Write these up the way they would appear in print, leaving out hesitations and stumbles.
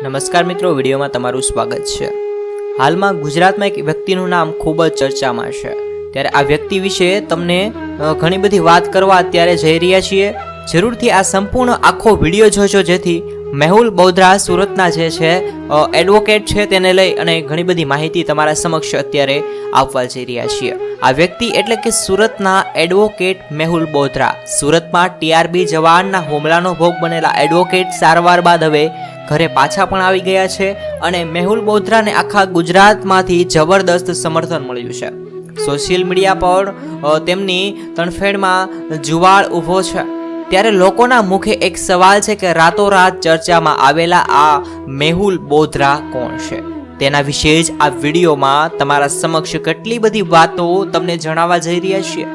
નમસ્કાર મિત્રો, વિડીયોમાં તમારું સ્વાગત છે। હાલમાં ગુજરાતમાં એક વ્યક્તિનું નામ ખૂબ જ ચર્ચામાં છે, ત્યારે આ વ્યક્તિ વિશે તમને ઘણી બધી વાત કરવા અત્યારે જઈ રહ્યા છીએ। જરૂરથી આ સંપૂર્ણ આખો વિડીયો જોજો, જેથી મેહુલ બોધરા સુરતના જે છે એડવોકેટ છે તેને લઈ અને ઘણી બધી માહિતી તમારા સમક્ષ અત્યારે આપવા જઈ રહ્યા છીએ। આ વ્યક્તિ એટલે કે સુરતના એડવોકેટ મેહુલ બોધરા। સુરતમાં ટીઆરબી જવાનના હુમલાનો ભોગ બનેલા એડવોકેટ સારવાર બાદ હવે ઘરે પાછા પણ આવી ગયા છે અને મેહુલ બોધરાને આખા ગુજરાતમાંથી જબરદસ્ત સમર્થન મળ્યું છે। સોશિયલ મીડિયા પર તેમની તણફેણમાં જુવાળ ઊભો છે, ત્યારે લોકોના મુખે એક સવાલ છે કે રાતોરાત ચર્ચામાં આવેલા આ મેહુલ બોધરા કોણ છે? તેના વિશે જ આ વિડીયોમાં તમારા સમક્ષ કેટલી બધી વાતો તમને જણાવવા જઈ રહ્યા છીએ,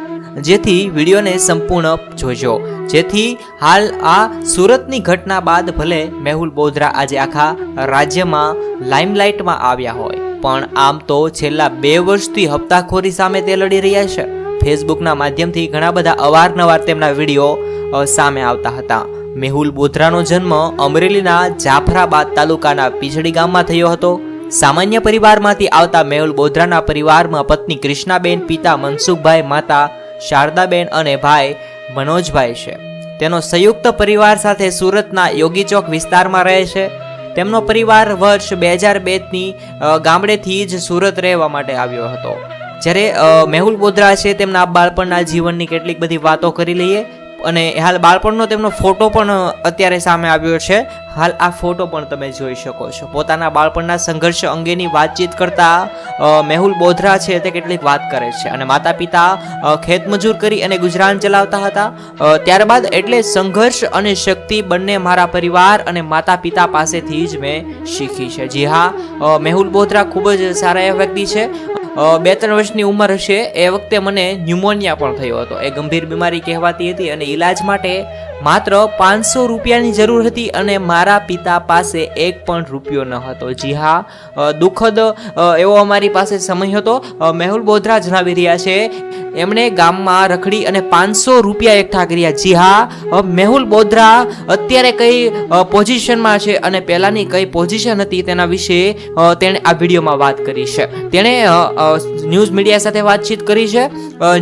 જેથી વિડીયોને સંપૂર્ણ જોજો, જેથી હાલ આ સુરતની ઘટના બાદ ભલે મેહુલ બોધરા આજે આખા રાજ્યમાં લાઇમલાઇટમાં આવ્યા હોય, પણ આમ તો છેલ્લા 2 વર્ષથી હપ્તાખોરી સામે તે લડી રહ્યા છે। ફેસબુકના માધ્યમથી ઘણા બધા અવારનવાર તેમના વિડીયો સામે આવતા હતા। મેહુલ બોધરાનો જન્મ અમરેલીના જાફરાબાદ તાલુકાના પીછડી ગામમાં થયો હતો। સામાન્ય પરિવારમાંથી આવતા મેહુલ બોધરાના પરિવારમાં પત્ની કૃષ્ણાબેન, પિતા મનસુખભાઈ, માતા શારદાબેન અને ભાઈ મનોજભાઈ છે। તેનો સંયુક્ત પરિવાર સાથે સુરતના યોગી ચોક વિસ્તારમાં રહે છે। તેમનો પરિવાર વર્ષ 2002ની ગામડેથી જ સુરત રહેવા માટે આવ્યો હતો। જ્યારે મેહુલ બોધરા છે તેમના બાળપણના જીવનની કેટલીક બધી વાતો કરી લઈએ, અને હાલ બાળપણનો તેમનો ફોટો પણ અત્યારે સામે આવ્યો છે। હાલ આ ફોટો પણ તમે જોઈ શકો છો। પોતાના બાળપણના સંઘર્ષ અંગેની વાતચીત કરતા મેહુલ બોધરા છે તે કેટલીક વાત કરે છે, અને માતા પિતા ખેતમજૂર કરી અને ગુજરાન ચલાવતા હતા। ત્યારબાદ એટલે સંઘર્ષ અને શક્તિ બંને મારા પરિવાર અને માતા પિતા પાસેથી જ મેં શીખી છે। જી હા, મેહુલ બોધરા ખૂબ જ સારા એવા વ્યક્તિ છે। 2-3 વર્ષની ઉંમર હશે એ વખતે મને ન્યુમોનિયા પણ થયો હતો। એ ગંભીર બીમારી કહેવાતી હતી અને ઈલાજ માટે માત્ર 500 રૂપિયાની જરૂર હતી, અને મારા પિતા પાસે 1 પણ રૂપિયો ન હતો। જી હા, દુઃખદ એવો અમારી પાસે સમય હતો। મેહુલ બોધરા જણાવી રહ્યા છે એમણે ગામમાં રખડી અને 500 રૂપિયા એકઠા કર્યા। જી હા, મેહુલ બોધરા અત્યારે કઈ પોઝિશનમાં છે અને પહેલાની કઈ પોઝિશન હતી તેના વિશે તેણે આ વિડીયોમાં વાત કરી છે। તેણે ન્યૂઝ મીડિયા સાથે વાતચીત કરી છે।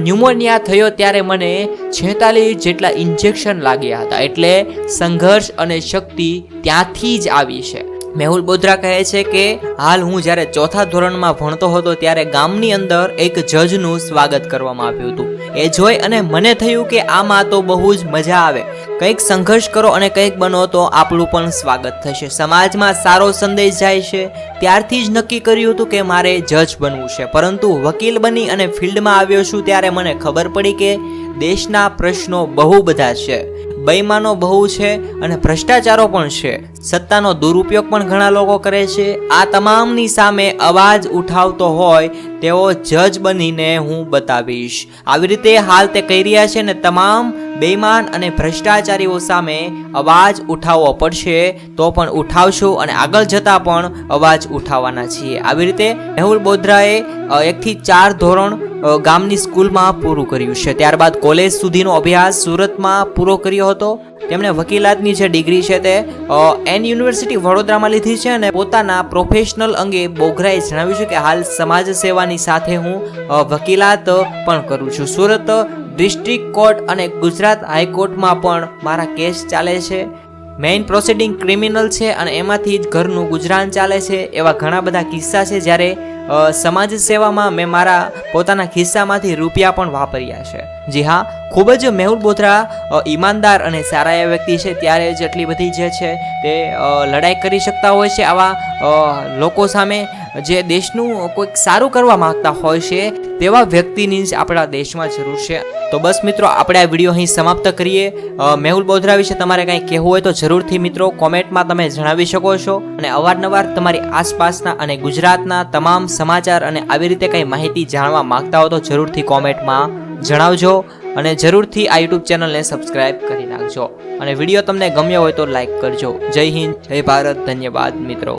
ન્યુમોનિયા થયો ત્યારે મને 46 જેટલા ઇન્જેક્શન લાગ્યા હતા, એટલે સંઘર્ષ અને શક્તિ ત્યાંથી જ આવી છે। મેહુલ બોધરા કહે છે કે હાલ હું જ્યારે 4થા ધોરણમાં ભણતો હતો ત્યારે ગામની અંદર એક જજનું સ્વાગત કરવામાં આવ્યું હતું। એ જોઈ અને મને થયું કે આમાં તો બહુ જ મજા આવે, કંઈક સંઘર્ષ કરો અને કંઈક બનો તો આપણું પણ સ્વાગત થશે, સમાજમાં સારો સંદેશ જાય છે। ત્યારથી જ નક્કી કર્યું હતું કે મારે જજ બનવું છે, પરંતુ વકીલ બની અને ફિલ્ડમાં આવ્યો છું ત્યારે મને ખબર પડી કે દેશના પ્રશ્નો બહુ બધા છે, બેઈમાનો બહુ છે અને ભ્રષ્ટાચારો પણ છે, સત્તાનો દુરુપયોગ પણ ઘણા લોકો કરે છે। આ તમામની સામે અવાજ ઉઠાવતો હોય તેવો જજ બનીને હું બતાવીશ। આવી રીતે હાલ તે કહી રહ્યા છે ને તમામ બેઈમાન અને ભ્રષ્ટાચારીઓ સામે અવાજ ઉઠાવવો પડશે તો પણ ઉઠાવશું અને આગળ જતા પણ અવાજ ઉઠાવવાના છીએ। આવી રીતે મેહુલ બોધરાએ 1 થી 4 ધોરણ ગામની સ્કૂલમાં પૂરું કર્યું છે। ત્યારબાદ કોલેજ સુધીનો અભ્યાસ સુરતમાં પૂરો કર્યો હતો। તેમણે વકીલાતની જે ડિગ્રી છે તે એન યુનિવર્સિટી વડોદરામાં લીધી છે, અને પોતાના પ્રોફેશનલ અંગે બોધરાએ જણાવ્યું છે કે હાલ સમાજ સેવાની સાથે હું વકીલાત પણ કરું છું। સુરત ડિસ્ટ્રિક્ટ કોર્ટ અને ગુજરાત હાઈકોર્ટમાં પણ મારા કેસ ચાલે છે। મેઇન પ્રોસિડિંગ ક્રિમિનલ છે અને એમાંથી જ ઘરનું ગુજરાન ચાલે છે। એવા ઘણા બધા કિસ્સા છે જ્યારે સમાજ સેવામાં મેં મારા પોતાના ખિસ્સામાંથી રૂપિયા પણ વાપર્યા છે। જી હા, ખૂબ જ મેહુલ બોધરા ઈમાનદાર અને સારા એવા વ્યક્તિ છે, ત્યારે જ એટલી બધી જે છે તે લડાઈ કરી શકતા હોય છે આવા લોકો સામે જે દેશનું કોઈક સારું કરવા માંગતા હોય છે, તેવા વ્યક્તિની જ આપણા દેશમાં જરૂર છે। તો બસ મિત્રો, આપણે આ વિડીયો અહીં સમાપ્ત કરીએ। મેહુલ બોધરા વિશે તમારે કંઈ કહેવું હોય તો જરૂરથી મિત્રો કોમેન્ટમાં તમે જણાવી શકો છો, અને અવારનવાર તમારી આસપાસના અને ગુજરાતના તમામ સમાચાર અને આવી રીતે કંઈ માહિતી જાણવા માંગતા હો તો જરૂરથી કોમેન્ટમાં જણાવજો, અને જરૂરથી આ યુટ્યુબ ચેનલને સબસ્ક્રાઇબ કરી નાખજો, અને વિડીયો તમને ગમ્યો હોય તો લાઈક કરજો। જય હિન્દ, જય ભારત, ધન્યવાદ મિત્રો।